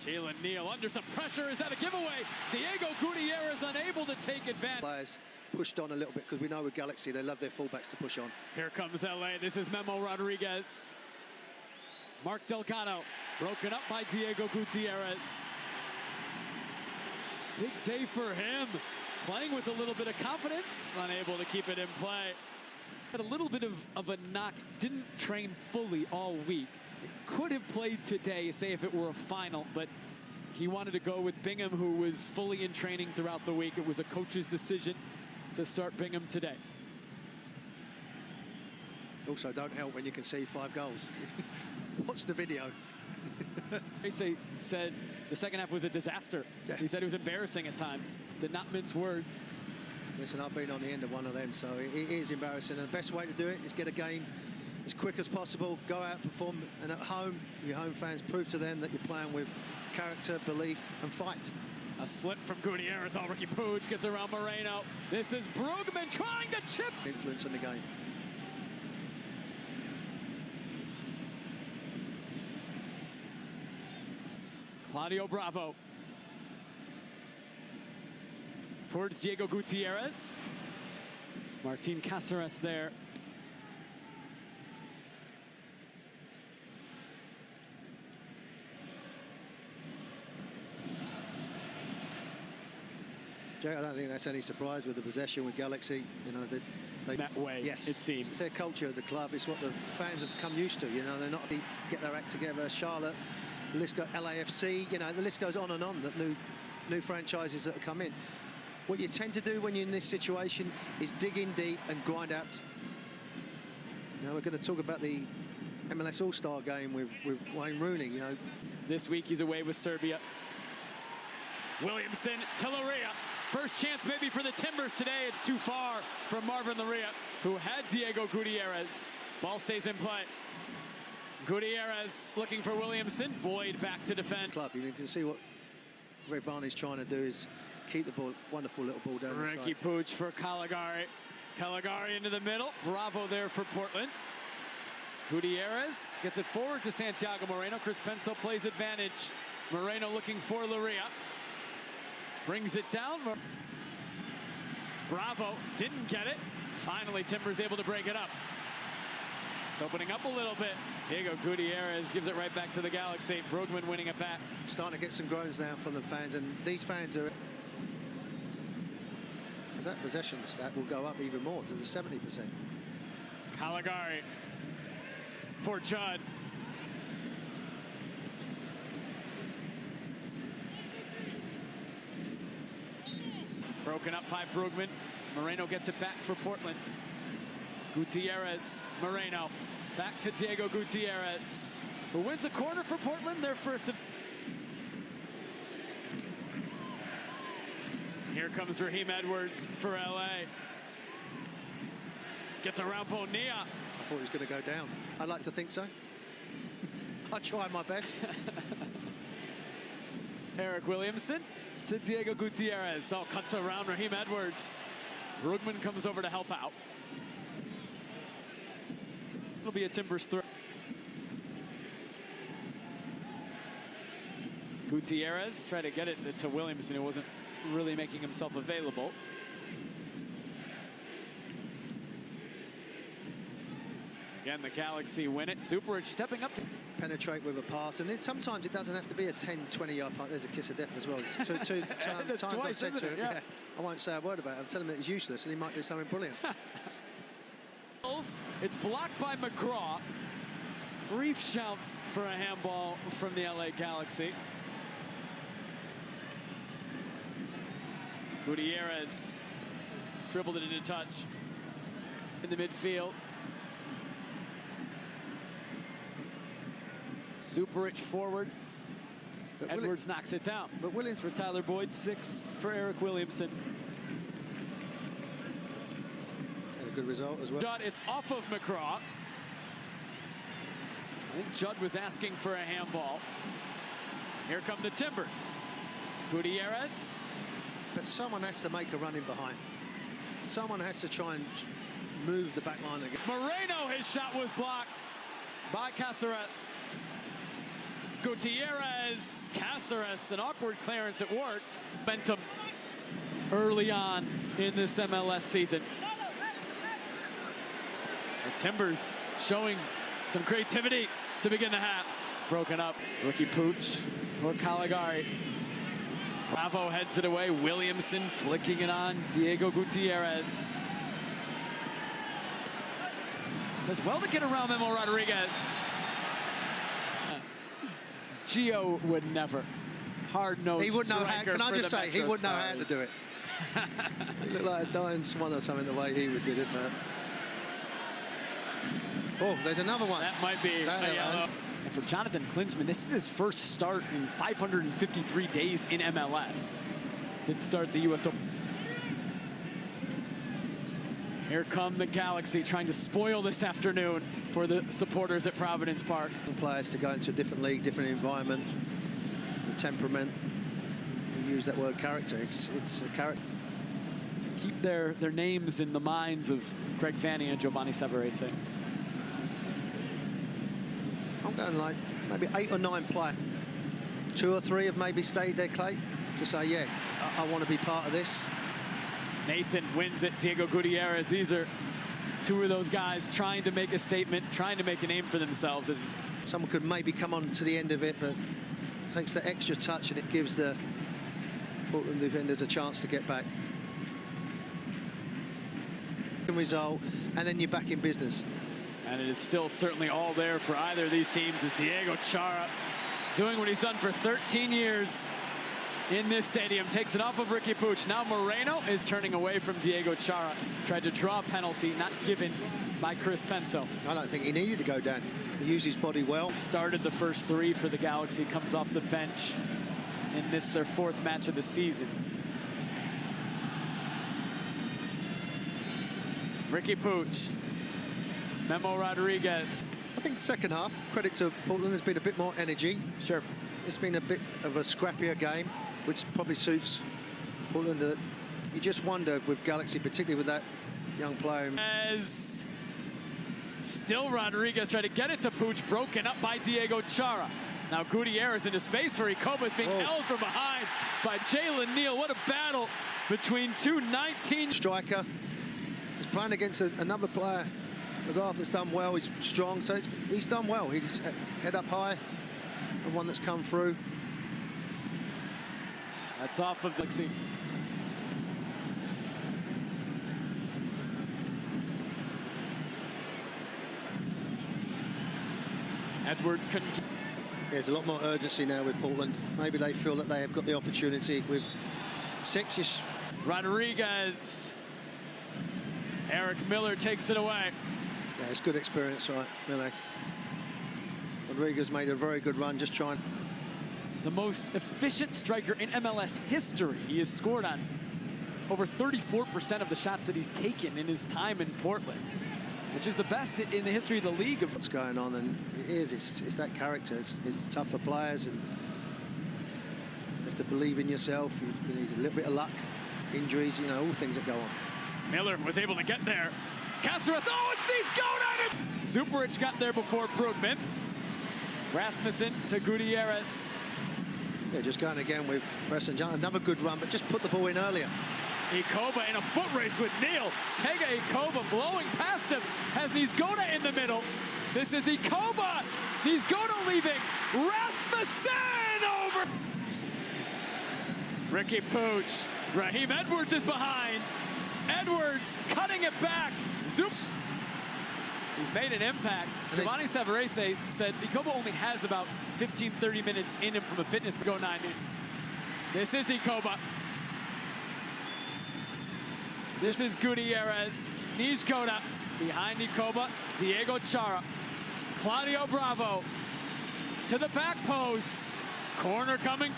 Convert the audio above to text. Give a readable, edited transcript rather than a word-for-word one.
Jalen Neal under some pressure. Is that a giveaway? Diego Gutierrez unable to take advantage. Players pushed on a little bit because we know with Galaxy they love their fullbacks to push on. Here comes LA. This is Memo Rodriguez. Mark Delgado broken up by Diego Gutierrez. Big day for him. Playing with a little bit of confidence. Unable to keep it in play. Had a little bit of a knock. Didn't train fully all week. Could have played today, say if it were a final, but he wanted to go with Bingham, who was fully in training throughout the week. It was a coach's decision to start Bingham today. Also, don't help when you can see 5 goals. Watch the video. He said the second half was a disaster. Yeah. He said it was embarrassing at times. Did not mince words. Listen, I've been on the end of one of them, so it is embarrassing. And the best way to do it is get a game as quick as possible, go out, perform, and at home, your home fans prove to them that you're playing with character, belief, and fight. A slip from Gutierrez. Ricky Puig gets around Moreno. This is Brugman trying to chip. Influence in the game. Claudio Bravo. Towards Diego Gutierrez. Martin Cáceres there. Jay, I don't think that's any surprise with the possession with Galaxy. You know, they that way, yes, it seems. It's their culture of the club. It's what the fans have come used to. You know, they're not get their act together. Charlotte, the list goes, LAFC. You know, the list goes on and on. That new franchises that have come in. What you tend to do when you're in this situation is dig in deep and grind out. Now we're going to talk about the MLS All-Star game with Wayne Rooney. You know, this week he's away with Serbia. Williamson to Loria. First chance maybe for the Timbers today. It's too far from Marvin Loria, who had Diego Gutierrez. Ball stays in play. Gutierrez looking for Williamson. Boyd back to defend. Club, you can see what Red Varney's trying to do is keep the ball. Wonderful little ball down the side. Ricky Puig for Caligari. Caligari into the middle. Bravo there for Portland. Gutierrez gets it forward to Santiago Moreno. Chris Penso plays advantage. Moreno looking for Loria. Brings it down. Bravo didn't get it. Finally, Timbers able to break it up. It's opening up a little bit. Diego Gutierrez gives it right back to the Galaxy. Brugman winning it back. Starting to get some groans now from the fans, and these fans are... That possession stat will go up even more to the 70%. Caligari for Judd. Broken up by Brugman. Moreno gets it back for Portland. Gutierrez, Moreno. Back to Diego Gutierrez, who wins a corner for Portland, their first of... Here comes Raheem Edwards for LA. Gets around Bonilla. I thought he was going to go down. I'd like to think so. I try my best. Eric Williamson to Diego Gutierrez. Oh, cuts around Raheem Edwards. Brugman comes over to help out. It'll be a Timbers throw. Gutierrez tried to get it to Williamson, who wasn't really making himself available. Again, the Galaxy win it. Superich stepping up to penetrate with a pass, and then sometimes it doesn't have to be a 10-20 yard pass. There's a kiss of death as well. Two times I've said to him, yeah, I won't say a word about it. I'm telling him that he's useless and he might do something brilliant. It's blocked by McGraw. Brief shouts for a handball from the LA Galaxy. Gutierrez dribbled it into touch in the midfield. Superich forward. But Edwards knocks it down. But Williams for Tyler Boyd, 6 for Eric Williamson. And a good result as well. Judd, it's off of McGraw. I think Judd was asking for a handball. Here come the Timbers. Gutierrez. But someone has to make a run in behind. Someone has to try and move the back line again. Moreno, his shot was blocked by Cáceres. Gutierrez, Gutierrez, an awkward clearance, it worked. Momentum early on in this MLS season. The Timbers showing some creativity to begin the half. Broken up, Ricky Pooch or Caligari. Bravo heads it away, Williamson flicking it on Diego Gutierrez. Does well to get around Memo Rodriguez. Gio would never. Hard-nosed He wouldn't know how, can I just say, he wouldn't know how to do it. He looked like a dying swan or something the way he would do it, but... Oh, there's another one. That might be a yellow. And for Jonathan Klinsmann, this is his first start in 553 days in MLS. Did start the U.S. Open. Here come the Galaxy trying to spoil this afternoon for the supporters at Providence Park. Players to go into a different league, different environment, the temperament. You use that word character. It's a character. To keep their names in the minds of Greg Vanny and Giovanni Savarese. I'm going like maybe 8 or 9 players. 2 or 3 have maybe stayed there, Clay, to say, yeah, I want to be part of this. Nathan wins it, Diego Gutierrez. These are 2 of those guys trying to make a statement, trying to make a name for themselves. Someone could maybe come on to the end of it, but it takes the extra touch and it gives the Portland defenders a chance to get back. Result, and then you're back in business. And it is still certainly all there for either of these teams as Diego Chara doing what he's done for 13 years in this stadium. Takes it off of Ricky Pooch. Now Moreno is turning away from Diego Chara. Tried to draw a penalty, not given by Chris Penso. I don't think he needed to go down. He used his body well. Started the first 3 for the Galaxy, comes off the bench and missed their 4th match of the season. Ricky Pooch. Memo Rodriguez. I think second half, credit to Portland, there's been a bit more energy. Sure. It's been a bit of a scrappier game, which probably suits Portland. You just wonder with Galaxy, particularly with that young player. As still Rodriguez trying to get it to Pooch, broken up by Diego Chara. Now Gutierrez into space for Icoba is being held from behind by Jalen Neal. What a battle between 2 19 striker. He's playing against another player. The guy that's done well, he's strong, so he's done well. He's head up high, the one that's come through. That's off of Galaxy. Edwards couldn't keep. There's a lot more urgency now with Portland. Maybe they feel that they have got the opportunity with 6-ish. Rodriguez. Eric Miller takes it away. Yeah, it's good experience, right, Miller. Rodriguez made a very good run, just trying. The most efficient striker in MLS history. He has scored on over 34% of the shots that he's taken in his time in Portland, which is the best in the history of the league. What's going on, and it's that character. It's tough for players, and you have to believe in yourself. You need a little bit of luck, injuries, you know, all things that go on. Miller was able to get there. Gutierrez, oh, it's these Gonan! Zuperich got there before Brugman. Rasmussen to Gutierrez. Yeah, just going again with Preston John. Another good run, but just put the ball in earlier. Icoba in a foot race with Neal. Tega Icoba blowing past him. Has Nizgoda in the middle. This is Icoba. Nizgoda leaving. Rasmussen over. Ricky Pooch. Raheem Edwards is behind. Edwards cutting it back. Zoops. He's made an impact. Giovanni Savarese said Icoba only has about 15-30 minutes in him from a fitness to go 90. This is Icoba. This is Gutierrez. Nizgoda behind Icoba. Diego Chara. Claudio Bravo to the back post. Corner coming.